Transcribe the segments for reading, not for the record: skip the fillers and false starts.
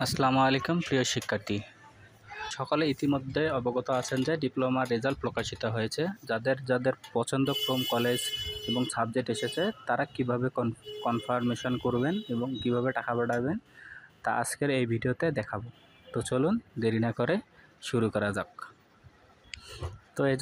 আসসালামু আলাইকুম প্রিয় শিক্ষার্থী, সকলে ইতিমধ্যে অবগত আছেন যে ডিপ্লোমার রেজাল্ট প্রকাশিত হয়েছে। যাদের যাদের পছন্দক্রম কলেজ এবং সাবজেক্ট এসেছে তারা কিভাবে কনফার্মেশন করবেন এবং কিভাবে টাকা পাঠাবেন তা আজকের এই ভিডিওতে দেখাবো। তো চলুন দেরি না করে শুরু করা যাক। তো এই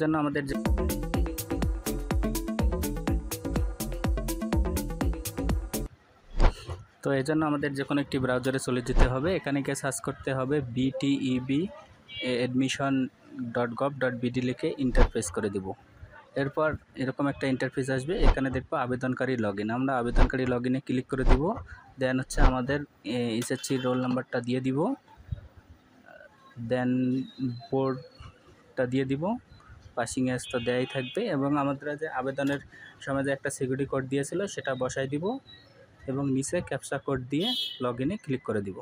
জন্য আমাদের যে কোনো একটি ব্রাউজারে চলে যেতে হবে। এখানে গিয়ে সার্চ করতে হবে bteb.admission.gov.bd লিখে ইন্টারফেস করে দেব। এরপর এরকম একটা ইন্টারফেস আসবে। এখানে দেখবো আবেদনকারী লগইন। আমরা আবেদনকারী লগইনে ক্লিক করে দিব। দেন হচ্ছে আমাদের এসএসসি রোল নাম্বারটা দিয়ে দিব, দেন বোর্ডটা দিয়ে দিব, পাসিং এজ তো দেয়াই থাকবে এবং আমাদের যে আবেদনের সময় যে একটা সিকিউরিটি কোড দিয়েছিল সেটা বসাই দিব এবং নিচে ক্যাপচা কোড দিয়ে লগইনে ক্লিক করে দিব।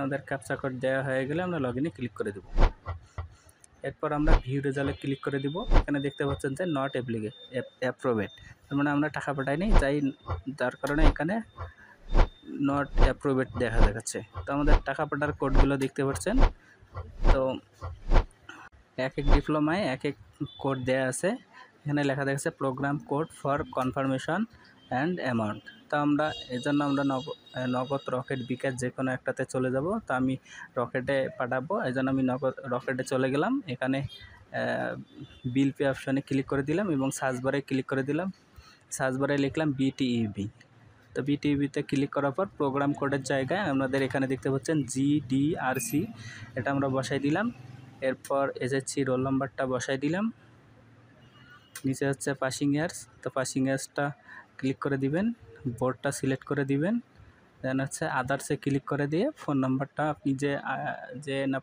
আমাদের ক্যাপচা কোড দেওয়া হয়ে গেলে আমরা লগইনে ক্লিক করে দেব। এরপর আমরা ভিউ রেজাল্টে ক্লিক করে দিব। এখানে দেখতে পাচ্ছেন যে নট অ্যাপ্রুভড, তার মানে আমরা টাকা পাঠাইনি, যার কারণে এখানে নট অ্যাপ্রুভড দেখা যাচ্ছে। তো আমাদের টাকা পাঠার কোডগুলো দেখতে পাচ্ছেন। তো এক এক ডিপ্লোমায় এক এক কোড দেওয়া আছে। এখানে লেখা দেখাচ্ছে program code for confirmation and amount. তো আমরা এজন্য আমরা নগদ, রকেট, বিকাশ যে কোনো একটাতে চলে যাব। তো আমি রকেটে পাঠাবো, এই জন্য আমি রকেটে চলে গেলাম। এখানে বিল পে অপশনে ক্লিক করে দিলাম এবং সার্চ বারে ক্লিক করে দিলাম। সার্চ বারে লিখলাম বিটিইবি। তো বিটিইবিতে ক্লিক করার পর প্রোগ্রাম কোডের জায়গায় আমাদের এখানে দেখতে পাচ্ছেন GDRC, এটা আমরা বসাই দিলাম। এরপর এসএসসি রোল নাম্বারটা বসাই দিলাম। নিচে হচ্ছে পাসিং ইয়ার্স, তো পাসিং ইয়ার্সটা ক্লিক করে দিবেন, বোর্ডটা সিলেক্ট করে দিবেন। দেন হচ্ছে আদার্সে ক্লিক করে দিয়ে ফোন নাম্বারটা আপনি যে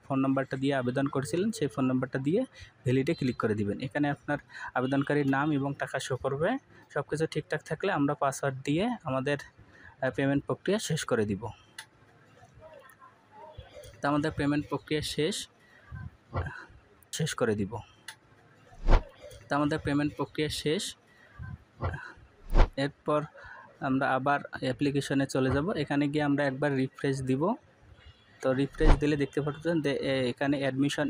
ফোন নাম্বারটা দিয়ে আবেদন করেছিলেন সেই ফোন নাম্বারটা দিয়ে ভ্যালিডে ক্লিক করে দিবেন। এখানে আপনার আবেদনকারীর নাম এবং টাকা শো করবে। সব কিছু ঠিকঠাক থাকলে আমরা পাসওয়ার্ড দিয়ে আমাদের পেমেন্ট প্রক্রিয়া শেষ করে দিব। তো আমাদের পেমেন্ট প্রক্রিয়া শেষ করে দিব। তো আমাদের পেমেন্ট প্রক্রিয়া শেষ। এরপর আমরা আবার অ্যাপ্লিকেশনে চলে যাব। এখানে গিয়ে আমরা একবার রিফ্রেশ দিব। তো রিফ্রেশ দিলে দেখতে পাচ্ছেন যে এখানে অ্যাডমিশন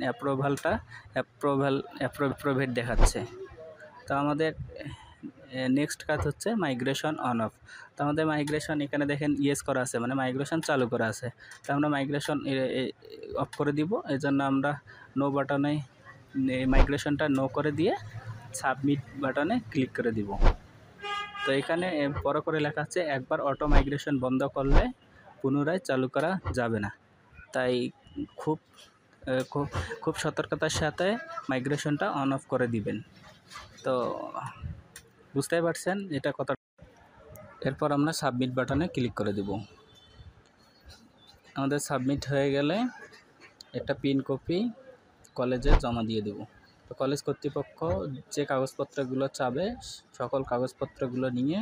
অ্যাপ্রুভড দেখাচ্ছে। তো আমাদের নেক্সট কাজ হচ্ছে মাইগ্রেশন অন অফ। তো আমাদের মাইগ্রেশন এখানে দেখেন ইয়েস করা আছে, মানে মাইগ্রেশন চালু করা আছে। তো আমরা মাইগ্রেশন অফ করে দিব। এই জন্য আমরা নো বাটনে মাইগ্রেশনটা নো করে দিয়ে সাবমিট বাটনে ক্লিক করে দিব। তো এখানে বড় করে লেখা আছে একবার অটো মাইগ্রেশন বন্ধ করলে পুনরায় চালু করা যাবে না। তাই খুব সতর্কতার সাথে মাইগ্রেশনটা অন অফ করে দিবেন। তো বুঝতেই পারছেন এটা কত। এরপর আমরা সাবমিট বাটনে ক্লিক করে দেব। আমাদের সাবমিট হয়ে গেলে একটা প্রিন্ট কপি কলেজে জমা দিয়ে দেব। তো কলেজ কর্তৃপক্ষ যে কাগজপত্রগুলো চাবে সকল কাগজপত্রগুলো নিয়ে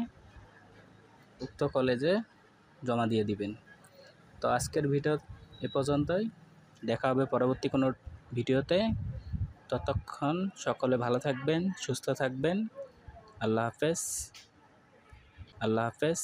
উক্ত কলেজে জমা দিয়ে দিবেন। তো আজকের ভিডিও এ পর্যন্তই, দেখা হবে পরবর্তী কোনো ভিডিওতে। ততক্ষণ সকলে ভালো থাকবেন, সুস্থ থাকবেন। আল্লাহ হাফেজ।